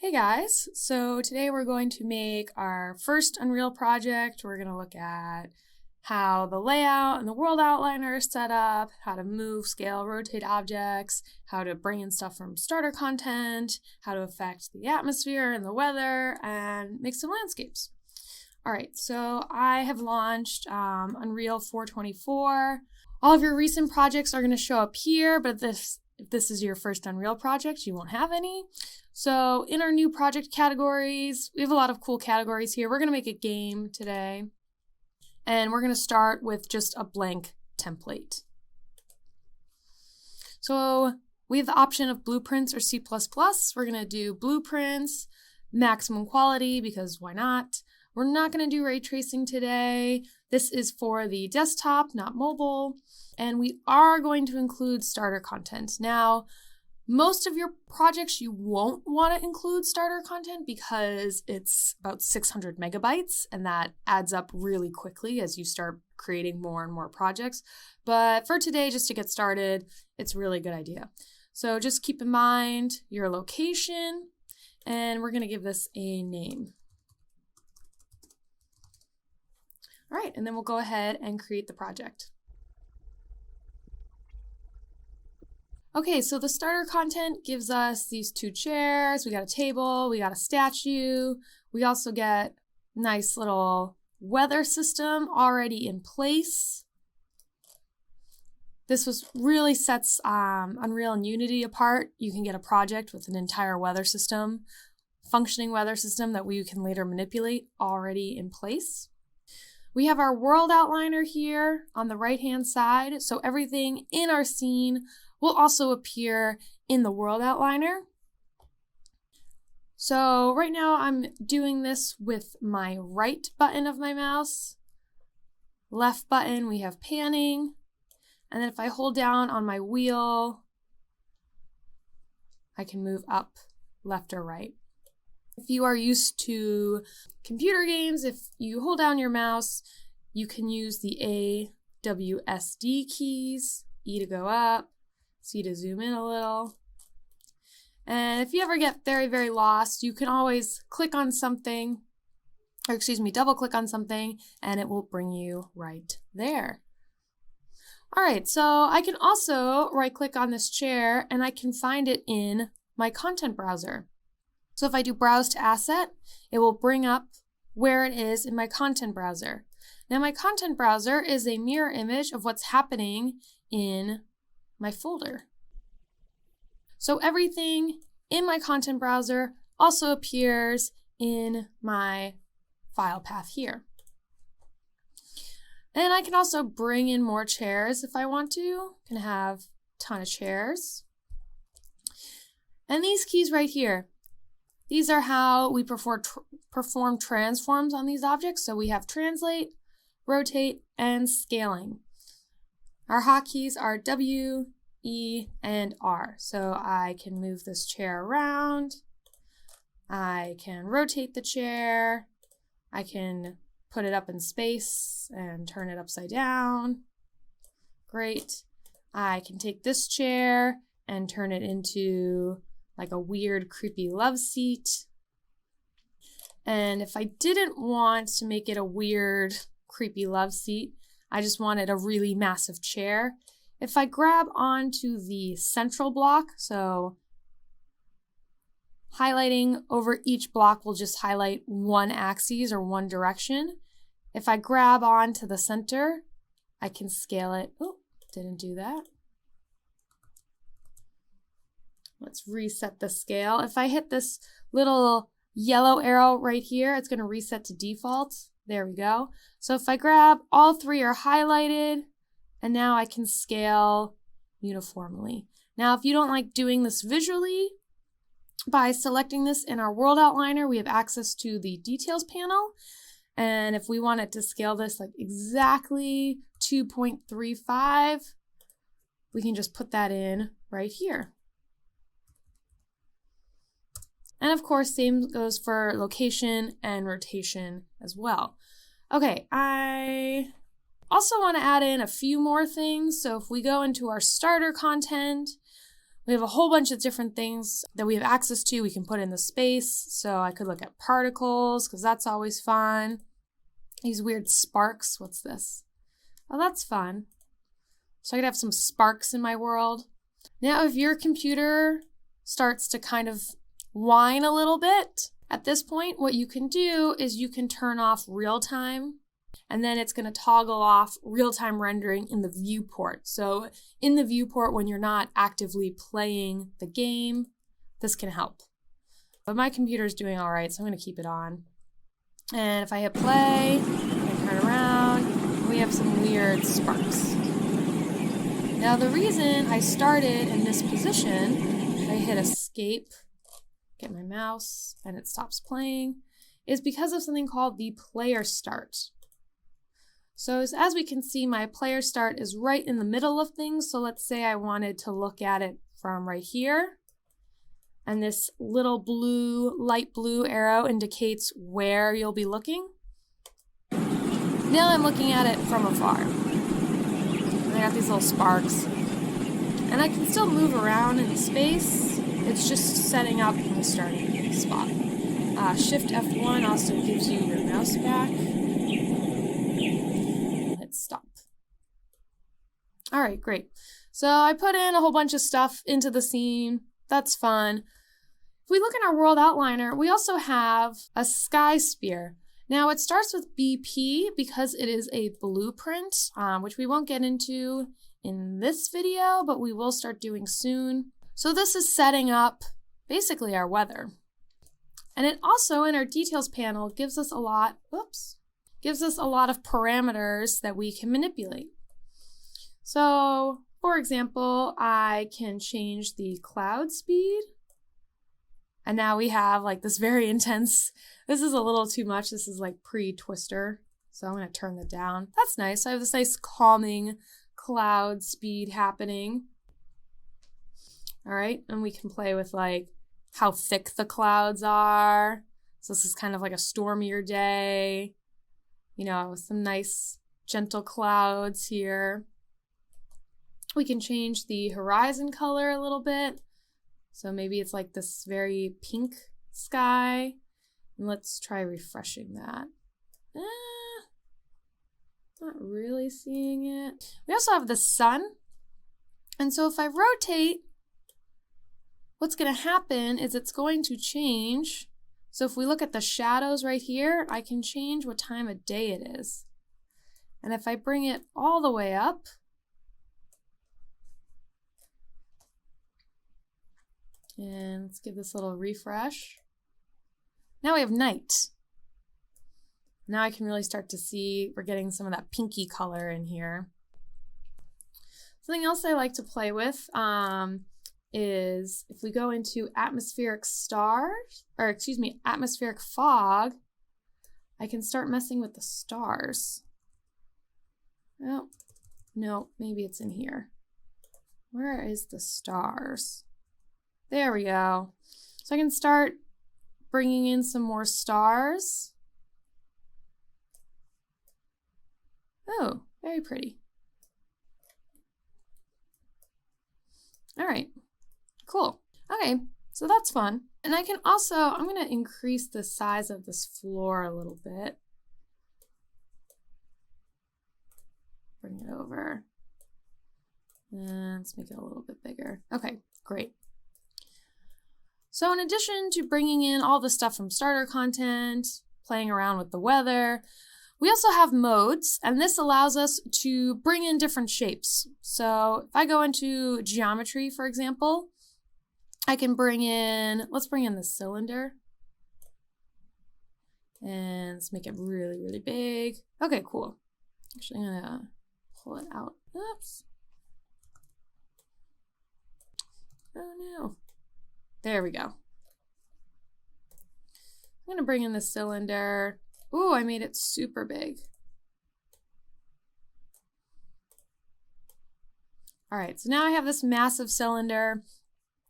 Hey guys, so today we're going to make our first Unreal project. We're going to look at how the layout and the world outliner are set up, how to move, scale, rotate objects, how to bring in stuff from starter content, how to affect the atmosphere and the weather, and make some landscapes. Alright, so I have launched Unreal 424. All of your recent projects are going to show up here, but if this is your first Unreal project, you won't have any. So in our new project categories, we have a lot of cool categories here. We're going to make a game today, and we're going to start with just a blank template. So we have the option of blueprints or C++. We're going to do blueprints, maximum quality, because why not? We're not going to do ray tracing today. This is for the desktop, not mobile. And we are going to include starter content. Now, most of your projects you won't want to include starter content because it's about 600 megabytes, and that adds up really quickly as you start creating more and more projects. But for today, just to get started, it's a really good idea. So just keep in mind your location, and we're going to give this a name. All right, and then we'll go ahead and create the project. Okay, so the starter content gives us these two chairs, we got a table, we got a statue, we also get nice little weather system already in place. This really sets Unreal and Unity apart. You can get a project with an entire weather system, functioning weather system that we can later manipulate already in place. We have our world outliner here on the right-hand side, so everything in our scene will also appear in the world outliner. So right now I'm doing this with my right button of my mouse. Left button, we have panning. And then if I hold down on my wheel, I can move up, left or right. If you are used to computer games, if you hold down your mouse, you can use the A, W, S, D keys, E to go up, C to zoom in a little. And if you ever get very, very lost, you can always click on something, or excuse me, double click on something, and it will bring you right there. All right, so I can also right click on this chair and I can find it in my content browser. So if I do browse to asset, it will bring up where it is in my content browser. Now my content browser is a mirror image of what's happening in my folder. So everything in my content browser also appears in my file path here. And I can also bring in more chairs if I want to. I can have a ton of chairs. And these keys right here, these are how we perform transforms on these objects. So we have translate, rotate, and scaling. Our hotkeys are W, E, and R. So I can move this chair around. I can rotate the chair. I can put it up in space and turn it upside down. Great. I can take this chair and turn it into like a weird, creepy love seat. And if I didn't want to make it a weird, creepy love seat, I just wanted a really massive chair. If I grab onto the central block, so highlighting over each block will just highlight one axis or one direction. If I grab onto the center, I can scale it. Oh, didn't do that. Let's reset the scale. If I hit this little yellow arrow right here, it's going to reset to default. There we go. So if I grab, all three are highlighted, and now I can scale uniformly. Now, if you don't like doing this visually, by selecting this in our world outliner, we have access to the details panel. And if we wanted to scale this like exactly 2.35, we can just put that in right here. And of course, same goes for location and rotation as well. Okay, I also want to add in a few more things. So if we go into our starter content, We have a whole bunch of different things that we have access to. We can put in the space. So I could look at particles because that's always fun. These weird sparks. What's this? Oh, that's fun. So I could have some sparks in my world. Now, if your computer starts to kind of whine a little bit, at this point, what you can do is you can turn off real time, and then it's going to toggle off real-time rendering in the viewport. So in the viewport, when you're not actively playing the game, this can help. But my computer's doing all right, so I'm going to keep it on. And if I hit play, I can turn around, and we have some weird sparks. Now the reason I started in this position, I hit escape, get my mouse, and it stops playing, is because of something called the player start. So as we can see, my player start is right in the middle of things. So let's say I wanted to look at it from right here. And this little blue, light blue arrow indicates where you'll be looking. Now I'm looking at it from afar. And I got these little sparks. And I can still move around in space. It's just setting up my starting spot. Shift F1 also gives you your mouse back. Hit stop. All right, great. So I put in a whole bunch of stuff into the scene. That's fun. If we look in our world outliner, we also have a sky sphere. Now it starts with BP because it is a blueprint, which we won't get into in this video, but we will start doing soon. So this is setting up basically our weather. And it also, in our details panel, gives us a lot of parameters that we can manipulate. So, for example, I can change the cloud speed. And now we have like this very intense, this is a little too much. This is like pre-twister. So I'm going to turn that down. That's nice. I have this nice calming cloud speed happening. All right. And we can play with like how thick the clouds are. So this is kind of like a stormier day, you know, with some nice gentle clouds here. We can change the horizon color a little bit. So maybe it's like this very pink sky. And let's try refreshing that. Not really seeing it. We also have the sun. And so if I rotate, what's going to happen is it's going to change. So if we look at the shadows right here, I can change what time of day it is. And if I bring it all the way up, and let's give this a little refresh. Now we have night. Now I can really start to see we're getting some of that pinky color in here. Something else I like to play with is if we go into atmospheric atmospheric fog, I can start messing with the stars. Oh, no, maybe it's in here. Where is the stars? There we go. So I can start bringing in some more stars. Oh, very pretty. All right, cool. Okay, so that's fun. And I can also, I'm going to increase the size of this floor a little bit. Bring it over. And let's make it a little bit bigger. Okay, great. So in addition to bringing in all the stuff from starter content, playing around with the weather, we also have modes, and this allows us to bring in different shapes. So if I go into geometry, for example, I can bring in, let's bring in the cylinder. And let's make it really, really big. Okay, cool. Actually, I'm gonna pull it out. Oops. Oh no. There we go. I'm going to bring in the cylinder. Ooh, I made it super big. All right, so now I have this massive cylinder.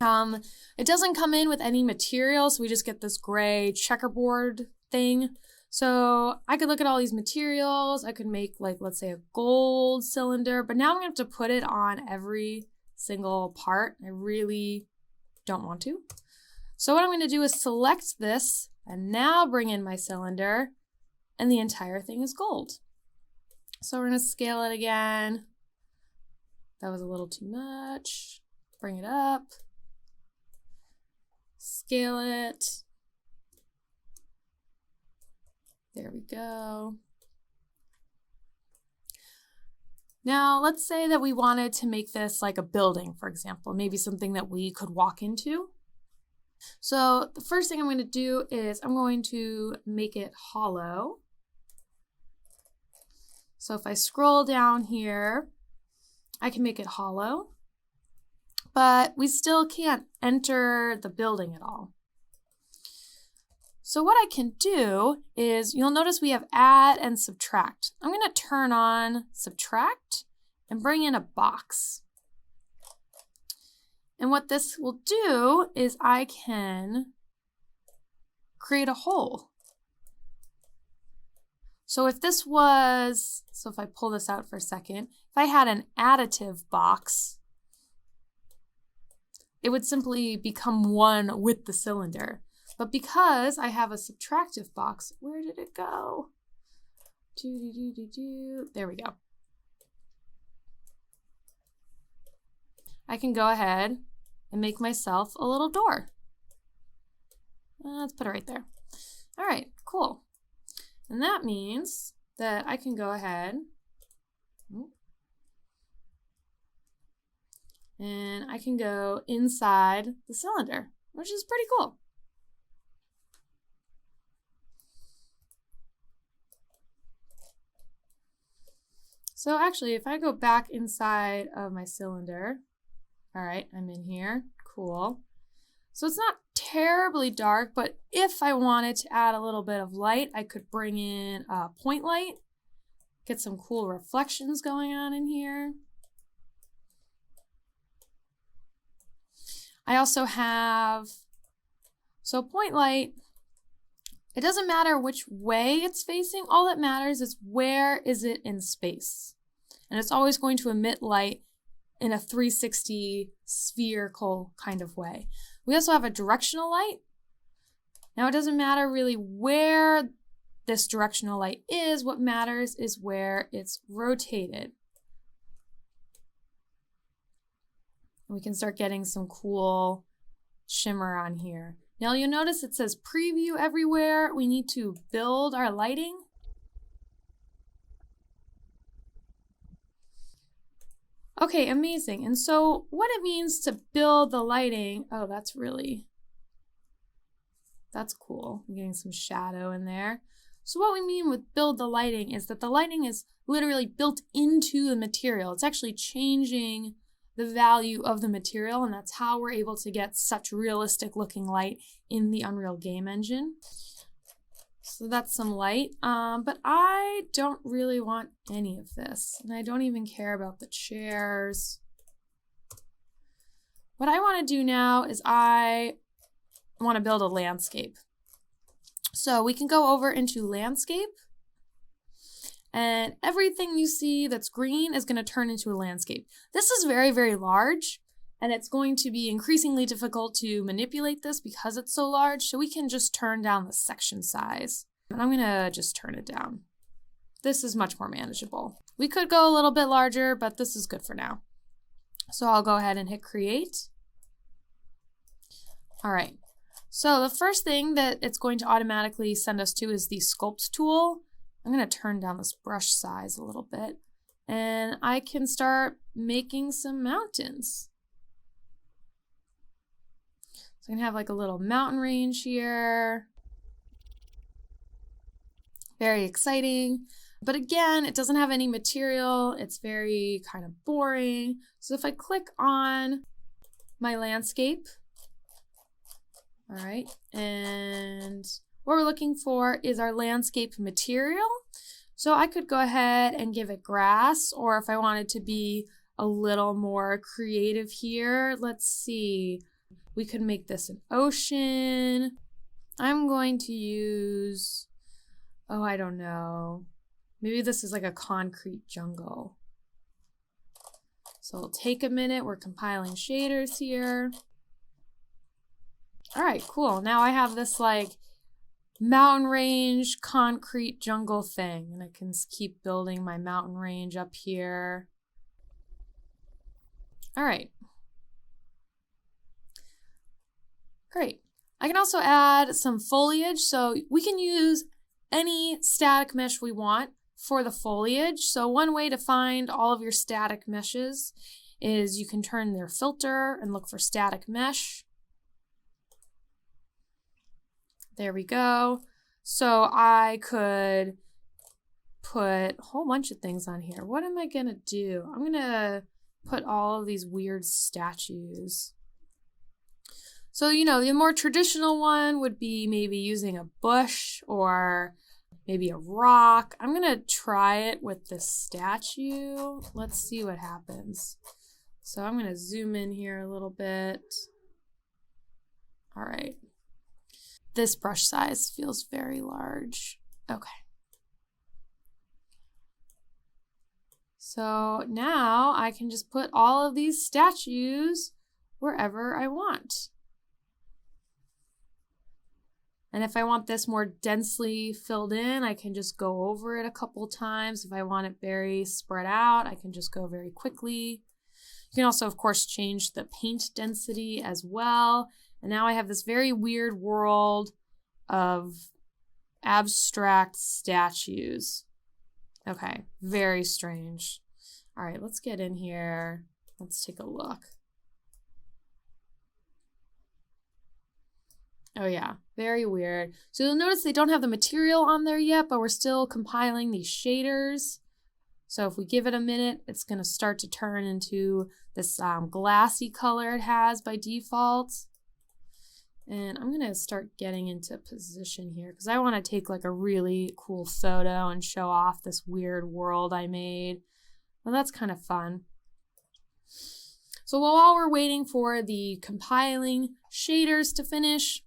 It doesn't come in with any material, so we just get this gray checkerboard thing. So I could look at all these materials. I could make, like, let's say a gold cylinder, but now I'm going to have to put it on every single part. I really don't want to. So what I'm going to do is select this and now bring in my cylinder, and the entire thing is gold. So we're going to scale it again. That was a little too much. Bring it up. Scale it. There we go. Now let's say that we wanted to make this like a building, for example, maybe something that we could walk into. So the first thing I'm going to do is I'm going to make it hollow. So if I scroll down here, I can make it hollow, but we still can't enter the building at all. So what I can do is, you'll notice we have add and subtract. I'm going to turn on subtract and bring in a box. And what this will do is I can create a hole. So if this was, so if I pull this out for a second, if I had an additive box, it would simply become one with the cylinder. But because I have a subtractive box, where did it go? There we go. I can go ahead and make myself a little door. Let's put it right there. All right, cool. And that means that I can go ahead and I can go inside the cylinder, which is pretty cool. So actually, if I go back inside of my cylinder, all right, I'm in here, cool. So it's not terribly dark, but if I wanted to add a little bit of light, I could bring in a point light, get some cool reflections going on in here. I also have, so point light, it doesn't matter which way it's facing, all that matters is where is it in space. And it's always going to emit light in a 360 spherical kind of way. We also have a directional light. Now it doesn't matter really where this directional light is, what matters is where it's rotated. We can start getting some cool shimmer on here. Now you'll notice it says preview everywhere. We need to build our lighting. Okay, amazing. And so what it means to build the lighting, oh, that's cool. I'm getting some shadow in there. So what we mean with build the lighting is that the lighting is literally built into the material. It's actually changing the value of the material, and that's how we're able to get such realistic looking light in the Unreal Game Engine. So that's some light, but I don't really want any of this, and I don't even care about the chairs. What I want to do now is I want to build a landscape. So we can go over into landscape, and everything you see that's green is going to turn into a landscape. This is very, very large, and it's going to be increasingly difficult to manipulate this because it's so large, so we can just turn down the section size. And I'm going to just turn it down. This is much more manageable. We could go a little bit larger, but this is good for now. So I'll go ahead and hit create. All right. So the first thing that it's going to automatically send us to is the sculpt tool. I'm going to turn down this brush size a little bit, and I can start making some mountains. So I can have like a little mountain range here. Very exciting. But again, it doesn't have any material. It's very kind of boring. So if I click on my landscape, all right, and what we're looking for is our landscape material. So I could go ahead and give it grass, or if I wanted to be a little more creative here, let's see, we could make this an ocean. I'm going to use, oh, I don't know, maybe this is like a concrete jungle. So it'll take a minute. We're compiling shaders here. All right, cool. Now I have this like mountain range, concrete jungle thing, and I can keep building my mountain range up here. All right. Great. I can also add some foliage, so we can use any static mesh we want for the foliage. So one way to find all of your static meshes is you can turn their filter and look for static mesh. There we go. So I could put a whole bunch of things on here. What am I gonna do? I'm gonna put all of these weird statues. So, you know, the more traditional one would be maybe using a bush or maybe a rock. I'm gonna try it with this statue. Let's see what happens. So I'm gonna zoom in here a little bit. All right. This brush size feels very large. Okay. So now I can just put all of these statues wherever I want. And if I want this more densely filled in, I can just go over it a couple times. If I want it very spread out, I can just go very quickly. You can also, of course, change the paint density as well. And now I have this very weird world of abstract statues. Okay, very strange. All right, let's get in here. Let's take a look. Oh yeah, very weird. So you'll notice they don't have the material on there yet, but we're still compiling these shaders. So if we give it a minute, it's gonna start to turn into this glassy color it has by default. And I'm gonna start getting into position here because I wanna take like a really cool photo and show off this weird world I made. Well, that's kind of fun. So while we're waiting for the compiling shaders to finish,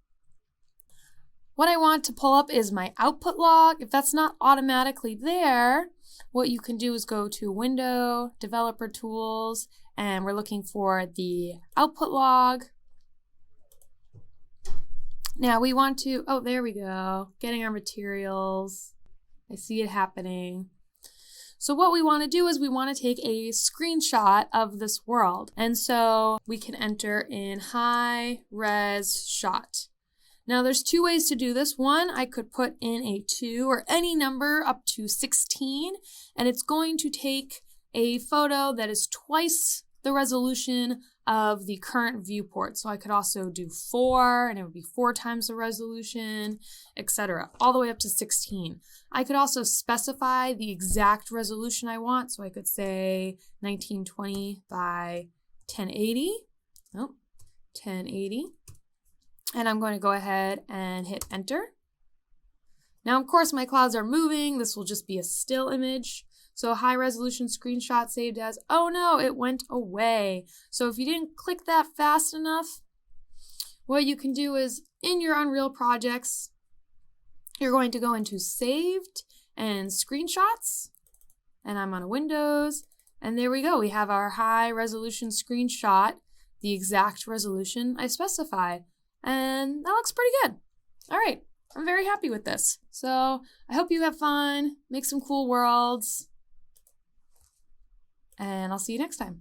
what I want to pull up is my output log. If that's not automatically there, what you can do is go to Window, Developer Tools, and we're looking for the output log. Now we want to, oh, there we go, getting our materials. I see it happening. So what we want to do is we want to take a screenshot of this world. And so we can enter in high res shot. Now there's two ways to do this. One, I could put in a 2 or any number up to 16, and it's going to take a photo that is twice the resolution of the current viewport. So I could also do 4, and it would be 4 times the resolution, etc., all the way up to 16. I could also specify the exact resolution I want. So I could say 1920 by 1080. Oh, 1080. And I'm going to go ahead and hit enter. Now, of course, my clouds are moving. This will just be a still image. So high resolution screenshot saved as, oh no, it went away. So if you didn't click that fast enough, what you can do is in your Unreal projects, you're going to go into saved and screenshots. And I'm on Windows. And there we go. We have our high resolution screenshot, the exact resolution I specified. And that looks pretty good. All right, I'm very happy with this. So I hope you have fun, make some cool worlds, and I'll see you next time.